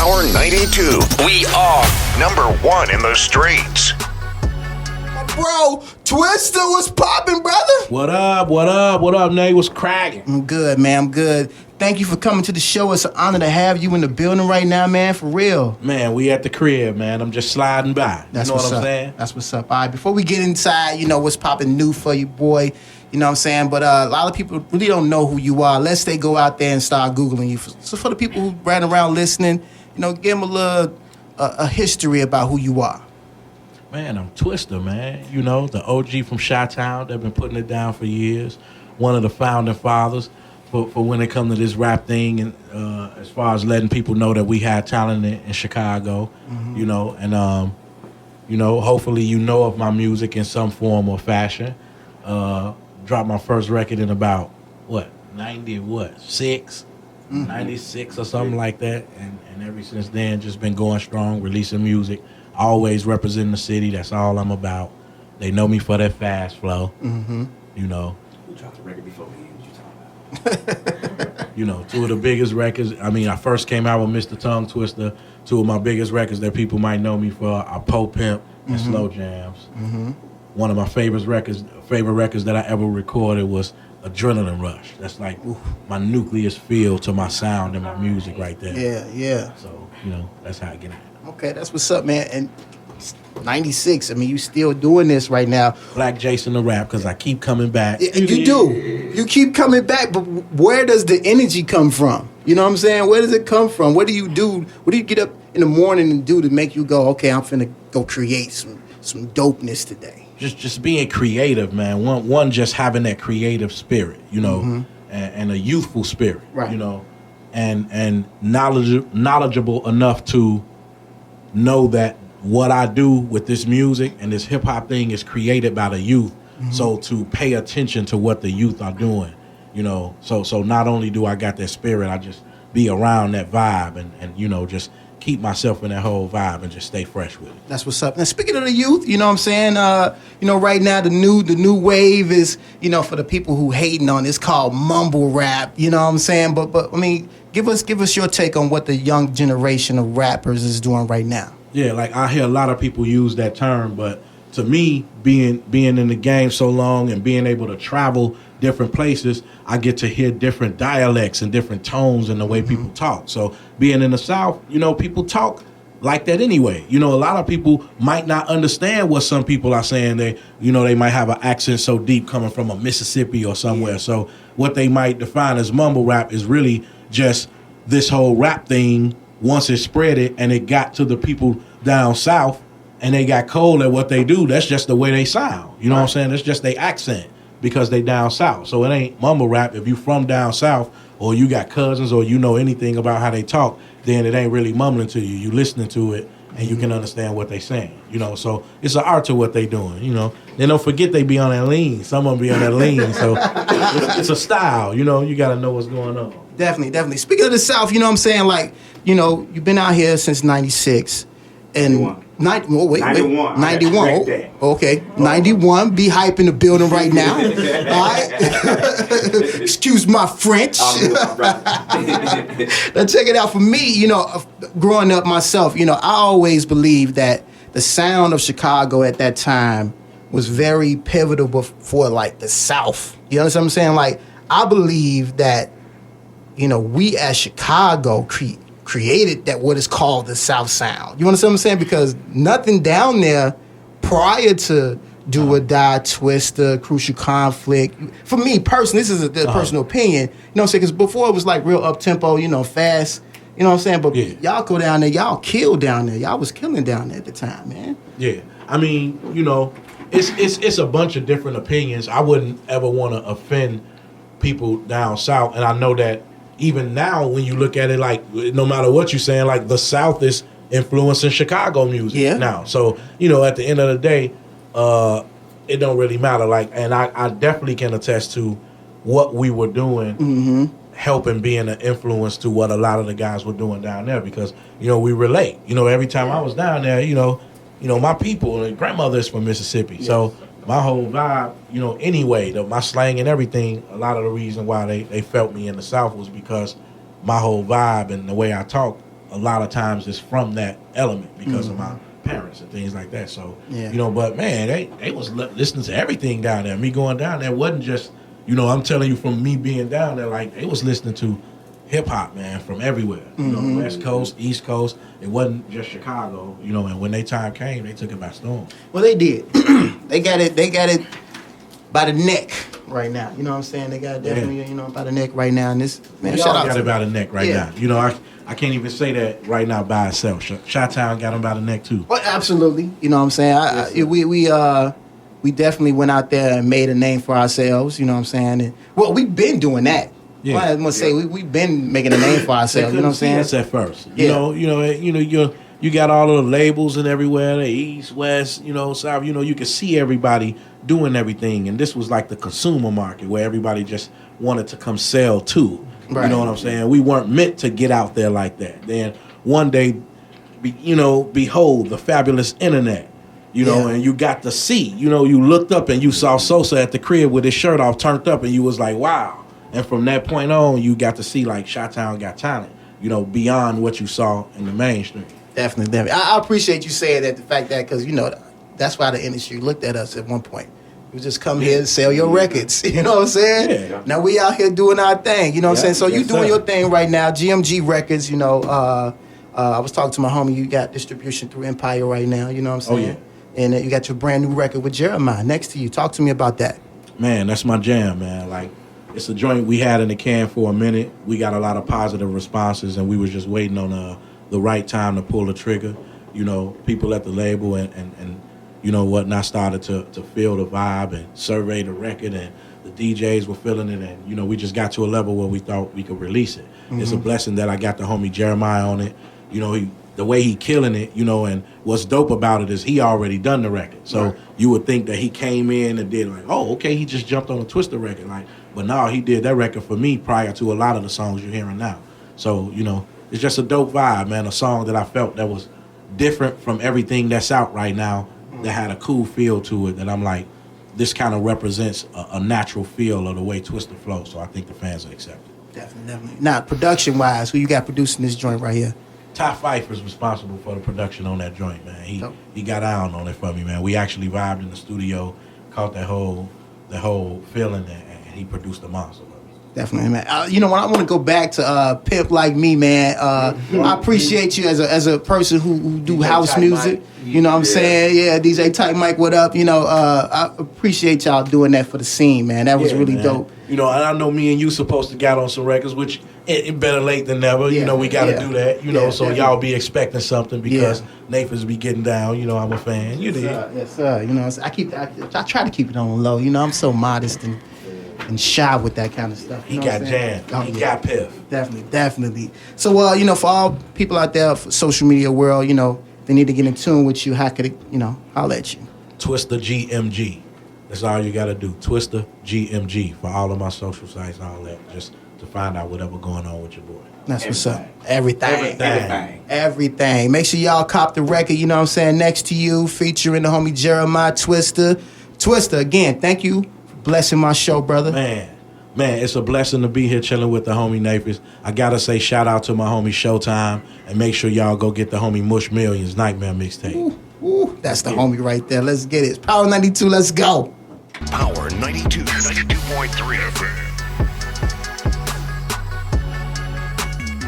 Power 92. We are #1 in the streets. Bro, Twista, what's poppin', brother? What up? What up? What up, Nate? What's cracking? I'm good, man. I'm good. Thank you for coming to the show. It's an honor to have you in the building right now, man, for real. Man, we at the crib, man. I'm just sliding by. That's you know what's what I'm up. saying? That's what's up. All right, before we get inside, what's popping new for you, boy. You know what I'm saying? But a lot of people really don't know who you are unless they go out there and start Googling you. So for the people who ran around listening, give them a little a history about who you are. Man, I'm Twista, man. The OG from Chi-Town. They've been putting it down for years. One of the founding fathers for when it comes to this rap thing, and as far as letting people know that we had talent in Chicago, and hopefully you know of my music in some form or fashion. Dropped my first record in about 96 or something like that, and ever since then just been going strong, releasing music, always representing the city. That's all I'm about. They know me for that fast flow. Mm-hmm. Who dropped the record before me? What you talking about? Two of the biggest records. I first came out with Mr. Tongue Twister. Two of my biggest records that people might know me for are Po Pimp and Slow Jams. Mm-hmm. One of my favorite records that I ever recorded was Adrenaline Rush. That's like my nucleus feel to my sound and my music right there. Yeah. So, that's how I get it. Okay, that's what's up, man. And 96, you still doing this right now. Black Jason the Rap, because I keep coming back. Yeah, you do. You keep coming back, but where does the energy come from? You know what I'm saying? Where does it come from? What do you do? What do you get up in the morning and do to make you go, okay, I'm finna go create some dopeness today? Just being creative, man. One just having that creative spirit, and a youthful spirit, right. And knowledgeable enough to know that what I do with this music and this hip hop thing is created by the youth. Mm-hmm. So to pay attention to what the youth are doing, so not only do I got that spirit, I just be around that vibe and just keep myself in that whole vibe and just stay fresh with it. That's what's up. Now, speaking of the youth, you know what I'm saying? Right now the new wave is, for the people who hating on it's called mumble rap. You know what I'm saying? But give us your take on what the young generation of rappers is doing right now. Yeah, like I hear a lot of people use that term, but to me, being in the game so long and being able to travel different places, I get to hear different dialects and different tones in the way people talk. So being in the South, people talk like that anyway. A lot of people might not understand what some people are saying. They might have an accent so deep coming from a Mississippi or somewhere. Yeah. So what they might define as mumble rap is really just this whole rap thing. Once it spread it and it got to the people down south and they got cold at what they do, that's just the way they sound. You know what I'm saying? That's just their accent because they down south. So it ain't mumble rap. If you from down south or you got cousins or you know anything about how they talk, then it ain't really mumbling to you. You listening to it and you can understand what they saying. So it's an art to what they doing. They don't forget they be on that lean. Some of them be on that lean. So it's a style. You got to know what's going on. Definitely. Speaking of the South, you know what I'm saying? Like, you've been out here since 96. And 91. 91. Okay. 91. Be hype in the building right now. All right. Excuse my French. Now check it out. For me, growing up myself, I always believed that the sound of Chicago at that time was very pivotal for like the South. You understand what I'm saying? Like, I believe that, we as Chicago created that what is called the South Sound. You understand what I'm saying? Because nothing down there prior to Do or Die, Twista, Crucial Conflict. For me personally, this is a personal opinion. You know what I'm saying? Because before it was like real up tempo, fast. You know what I'm saying? But y'all go down there, y'all kill down there. Y'all was killing down there at the time, man. Yeah, it's a bunch of different opinions. I wouldn't ever want to offend people down south, and I know that. Even now, when you look at it, like, no matter what you're saying, like, the South is influencing Chicago music now. So, at the end of the day, it don't really matter. Like, and I definitely can attest to what we were doing, helping being an influence to what a lot of the guys were doing down there because, we relate. Every time I was down there, my people, and grandmother is from Mississippi. Yes. So my whole vibe, anyway, my slang and everything, a lot of the reason why they felt me in the South was because my whole vibe and the way I talk a lot of times it's from that element because of my parents and things like that. So, Yeah. you know, but man, they was listening to everything down there. Me going down there wasn't just, you know, I'm telling you from me being down there, like they was listening to hip hop, man, from everywhere. You know, West Coast, East Coast. It wasn't just Chicago, you know, and when their time came, they took it by storm. Well, they did. They got it by the neck right now. You know what I'm saying? They got it definitely, you know, by the neck right now. And this, man, We shout all out got to it by the neck right now. You know, I can't even say that right now by itself. Chi-Town got them by the neck too. Well, absolutely. You know what I'm saying? We definitely went out there and made a name for ourselves. You know what I'm saying? And, well, we've been doing that. Yeah. Well, I must say we've been making a name for ourselves. You know what I'm saying? That's at first. Yeah. You got all of the labels and everywhere, the East, West, you know, South. You know, you can see everybody doing everything, and this was like the consumer market where everybody just wanted to come sell too. Right. You know what I'm saying? We weren't meant to get out there like that. Then one day, behold the fabulous internet. You know, Yeah. and you got to see. You know, you looked up and you saw Sosa at the crib with his shirt off, turned up, and you was like, wow. And from that point on, you got to see like Chi-Town got talent. You know, beyond what you saw in the mainstream. Definitely. I appreciate you saying that, the fact that, because, you know, that's why the industry looked at us at one point. You just come here and sell your records. You know what I'm saying? Yeah. Now we out here doing our thing. You know what I'm saying? So you doing your thing right now. GMG Records, you know, I was talking to my homie. You got distribution through Empire right now. You know what I'm saying? Oh, yeah. And you got your brand new record with Jeremiah next to you. Talk to me about that. Man, that's my jam, man. Like, it's a joint we had in the can for a minute. We got a lot of positive responses, and we was just waiting on the right time to pull the trigger. You know, people at the label and you know whatnot started to feel the vibe and survey the record, and the DJs were feeling it, and you know we just got to a level where we thought we could release it. It's a blessing that I got the homie Jeremiah on it. You know, the way he killing it, you know, and what's dope about it is he already done the record. So you would think that he came in and did like, oh, okay, he just jumped on a Twista record. Like, but no, he did that record for me prior to a lot of the songs you're hearing now. So, you know, it's just a dope vibe, man, a song that I felt that was different from everything that's out right now, that had a cool feel to it, that I'm like, this kind of represents a natural feel of the way Twista flows. So I think the fans will accept it. Definitely. Now, production-wise, who you got producing this joint right here? Ty Pfeiffer's responsible for the production on that joint, man. He got down on it for me, man. We actually vibed in the studio, caught that whole feeling, and he produced the monster for me. Definitely, man. You know, when I want to go back to Pimp Like Me, man, I appreciate you as a person who do house music. You know what I'm saying? Yeah, DJ Type Mike, what up? You know, I appreciate y'all doing that for the scene, man. That was really dope. You know, and I know me and you supposed to get on some records, which it better late than never. You know, we got to do that. You know, so definitely. Y'all be expecting something because Nehpets be getting down. You know, I'm a fan. You did. Yes, sir. You know, I try to keep it on the low. You know, I'm so modest and shy with that kind of stuff. He got jammed. He got piff. Definitely. So, you know, for all people out there, for social media world, you know, they need to get in tune with you. How could it, you know, holler at you? Twista GMG. That's all you got to do. Twista GMG for all of my social sites and all that. Just to find out whatever going on with your boy. That's what's up. Everything. Make sure y'all cop the record, you know what I'm saying, Next to You, featuring the homie Jeremiah Twista. Twista, again, thank you for blessing my show, brother. Man, it's a blessing to be here chilling with the homie Nehpets. I got to say shout out to my homie Showtime, and make sure y'all go get the homie Mush Millions Nightmare mixtape. Ooh, that's the homie right there. Let's get it. It's Power 92, let's go. Power 92.3 FM.